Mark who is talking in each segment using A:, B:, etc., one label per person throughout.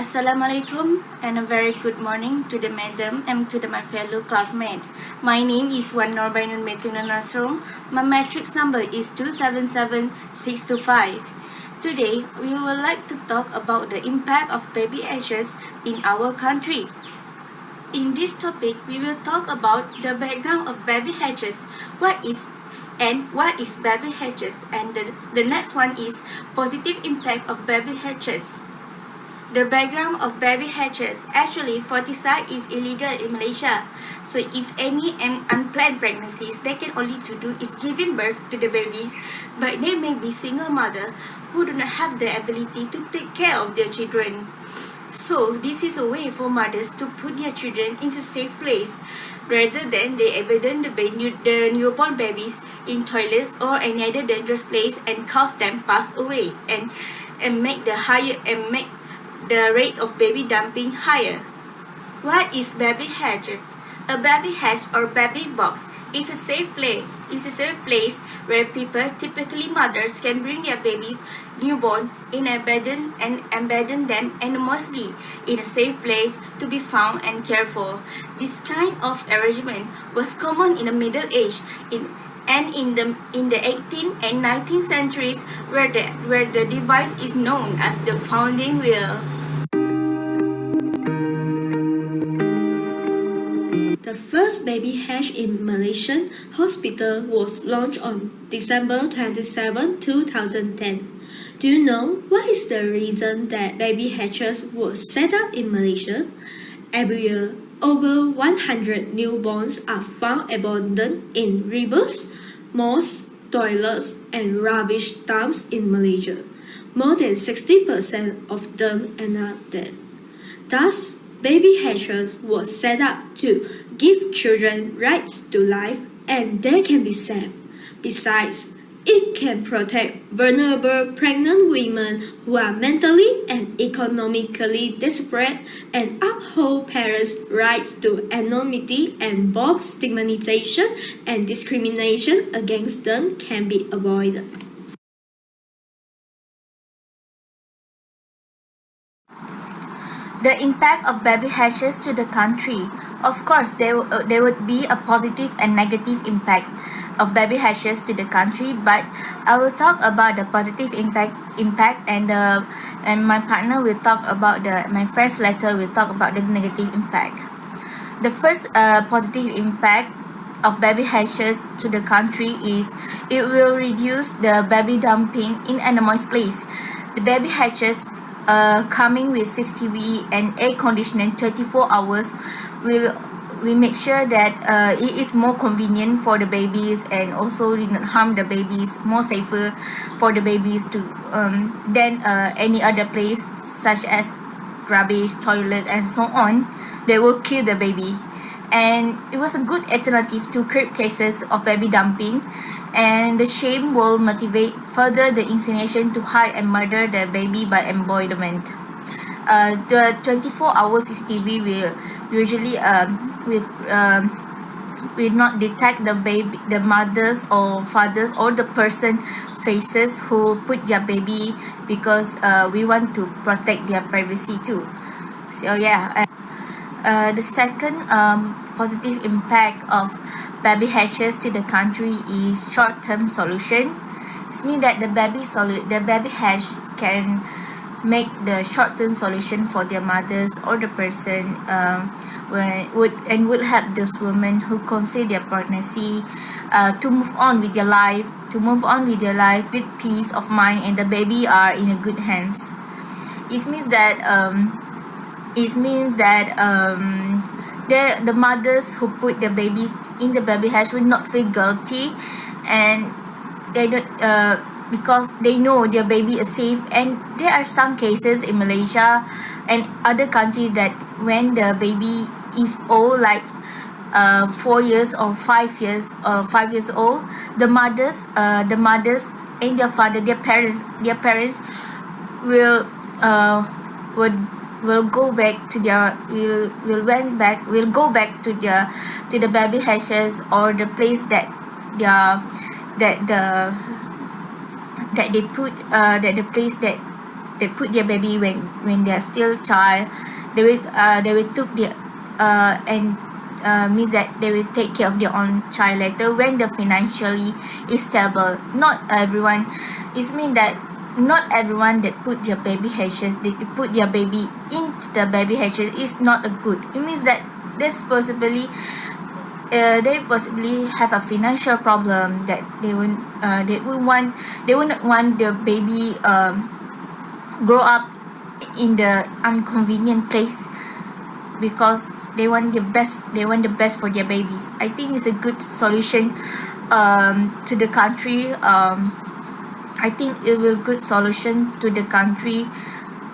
A: Assalamualaikum and a very good morning to the madam and to my fellow classmates. My name is NOOR NASROME. My matrix number is 277625. Today, we would like to talk about the impact of baby hatches in our country. In this topic, we will talk about the background of baby hatches, what is baby hatches, and the next one is positive impact of baby hatches. The background of baby hatches. Actually, foeticide is illegal in Malaysia. So if any unplanned pregnancies, they can only to do is giving birth to the babies, but they may be single mother who do not have the ability to take care of their children. So this is a way for mothers to put their children into a safe place rather than they abandon the newborn babies in toilets or any other dangerous place and cause them pass away and make the rate of baby dumping higher. What is baby hatches? A baby hatch or baby box is a safe place. It's a safe place where people, typically mothers, can bring their babies newborn and abandon them anonymously in a safe place to be found and cared for. This kind of arrangement was common in the Middle Age and in the 18th and 19th centuries, where the device is known as the founding wheel.
B: The first baby hatch in Malaysian hospital was launched on December 27, 2010. Do you know what is the reason that baby hatches were set up in Malaysia? Every year, over 100 newborns are found abandoned in rivers, malls, toilets, and rubbish dumps in Malaysia. More than 60% of them are dead. Thus, baby hatches were set up to give children rights to life, and they can be safe. Besides, it can protect vulnerable pregnant women who are mentally and economically desperate and uphold parents' rights to anonymity, and both stigmatization and discrimination against them can be avoided.
A: The impact of baby hatches to the country. Of course, there would be a positive and negative impact of baby hatches to the country, but I will talk about the positive impact and my partner will talk about my friends later will talk about the negative impact. The first positive impact of baby hatches to the country is it will reduce the baby dumping in anonymous place. The baby hatches coming with CCTV and air conditioning 24 hours we make sure that it is more convenient for the babies and also did not harm the babies, more safer for the babies to than any other place such as rubbish, toilet, and so on. They will kill the baby, and it was a good alternative to curb cases of baby dumping, and the shame will motivate further the insinuation to hide and murder the baby by embodiment. The 24-hour CCTV will usually will not detect the mothers or fathers or the person faces who put their baby, because we want to protect their privacy too. So yeah, the second positive impact of baby hatches to the country is short-term solution. It means that the baby hatch can make the short-term solution for their mothers or the person would help those women who consider their pregnancy to move on with their life with peace of mind, and the baby are in a good hands. It means that the mothers who put the babies in the baby hatch will not feel guilty, and they don't because they know their baby is safe. And there are some cases in Malaysia and other countries that when the baby is old, like 4 years or 5 years old, the mothers and their father, their parents will go back to their will go back to the baby hatches or the place that they put that the place that they put their baby when they are still child. They will took their and means that they will take care of their own child later when the financially is stable. Not everyone. It means that not everyone that put their baby hatches, they put their baby into the baby hatches is not a good. It means that there's possibly they possibly have a financial problem that they would not want their baby grow up in the inconvenient place, because they want the best for their babies. I think it's a good solution to the country. I think it will good solution to the country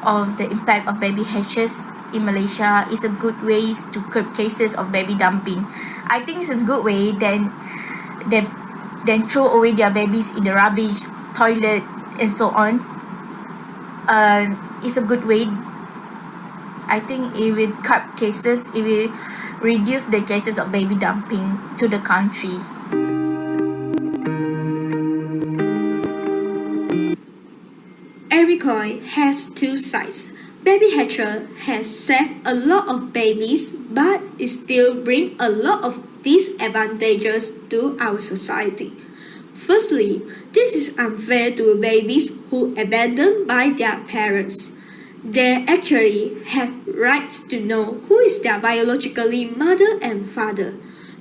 A: of the impact of baby hatches in Malaysia. Is a good ways to curb cases of baby dumping. I think it's a good way then throw away their babies in the rubbish, toilet, and so on. It's a good way. I think it will cut cases. It will reduce the cases of baby dumping to the country.
B: Every coin has two sides. Baby hatcher has saved a lot of babies, but it still brings a lot of disadvantages to our society. Firstly, this is unfair to babies who are abandoned by their parents. They actually have rights to know who is their biologically mother and father.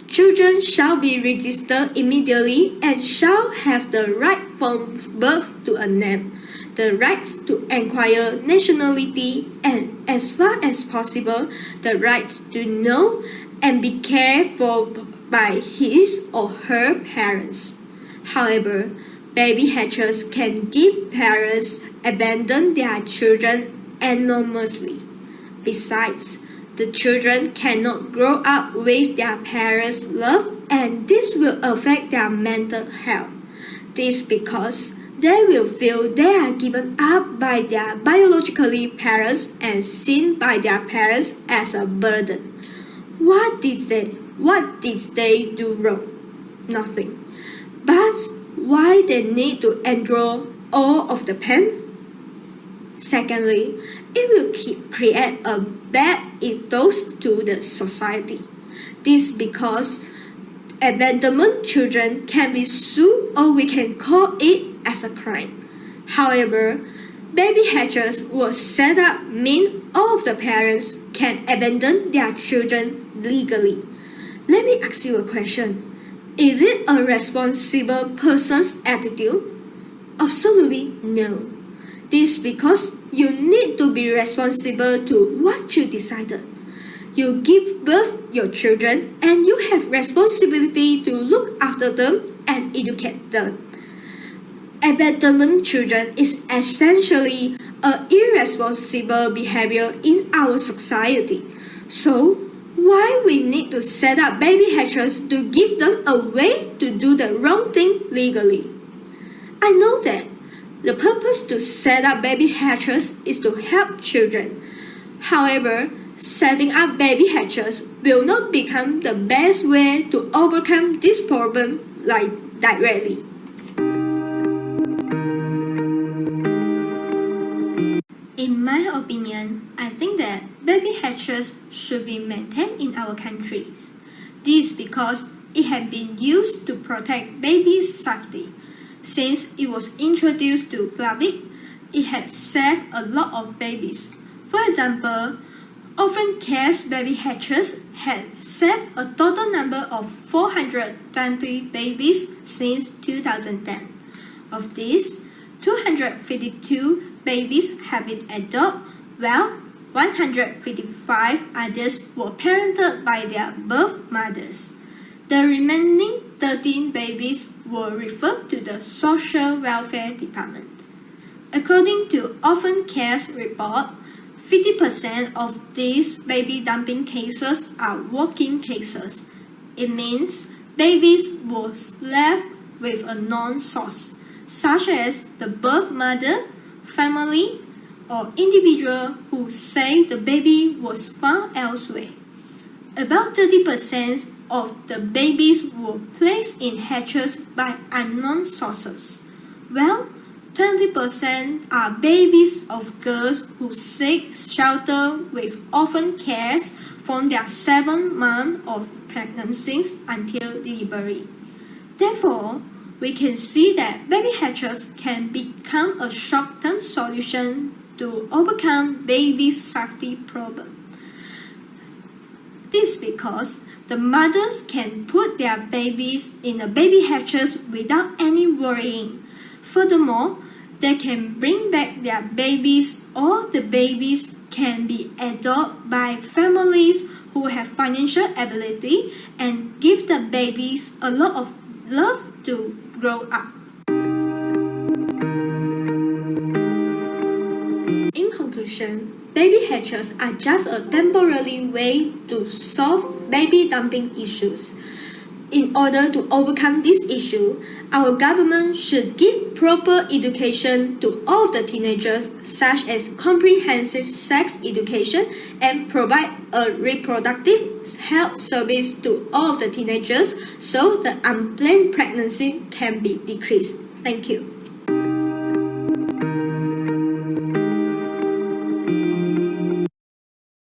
B: Children shall be registered immediately and shall have the right from birth to a name, the right to acquire nationality, and as far as possible, the right to know and be cared for by his or her parents. However, baby hatchers can give parents abandon their children anonymously. Besides, the children cannot grow up with their parents' love, and this will affect their mental health. This because they will feel they are given up by their biologically parents and seen by their parents as a burden. What did they do wrong? Nothing. But why they need to endure all of the pain? Secondly, it will create a bad ethos to the society. This because abandonment children can be sued, or we can call it as a crime. However, baby hatchers was set up mean all of the parents can abandon their children legally. Let me ask you a question. Is it a responsible person's attitude? Absolutely no. This because you need to be responsible to what you decided. You give birth your children and you have responsibility to look after them and educate them. Abandonment children is essentially an irresponsible behavior in our society. So, why we need to set up baby hatchers to give them a way to do the wrong thing legally? I know that the purpose to set up baby hatchers is to help children. However, setting up baby hatchers will not become the best way to overcome this problem directly. In my opinion, I think that baby hatchers should be maintained in our countries. This because it has been used to protect babies' safety. Since it was introduced to public, it has saved a lot of babies. For example, Orphan Care's baby hatchers have saved a total number of 420 babies since 2010. Of these, 252 babies have been adopted, while 155 others were parented by their birth mothers. The remaining 13 babies were referred to the Social Welfare Department. According to Orphan Care's report, 50% of these baby dumping cases are walk-in cases. It means babies were left with a known source, such as the birth mother, family, or individual who say the baby was found elsewhere. About 30% of the babies were placed in hatches by unknown sources, while 20% are babies of girls who seek shelter with orphan cares from their 7 months of pregnancy until delivery. Therefore, we can see that baby hatches can become a short-term solution to overcome baby safety problem. This is because the mothers can put their babies in the baby hatches without any worrying. Furthermore, they can bring back their babies, or the babies can be adopted by families who have financial ability and give the babies a lot of love to grow up. In conclusion, baby hatches are just a temporary way to solve baby dumping issues. In order to overcome this issue, our government should give proper education to all the teenagers, such as comprehensive sex education, and provide a reproductive health service to all the teenagers so the unplanned pregnancy can be decreased. Thank you.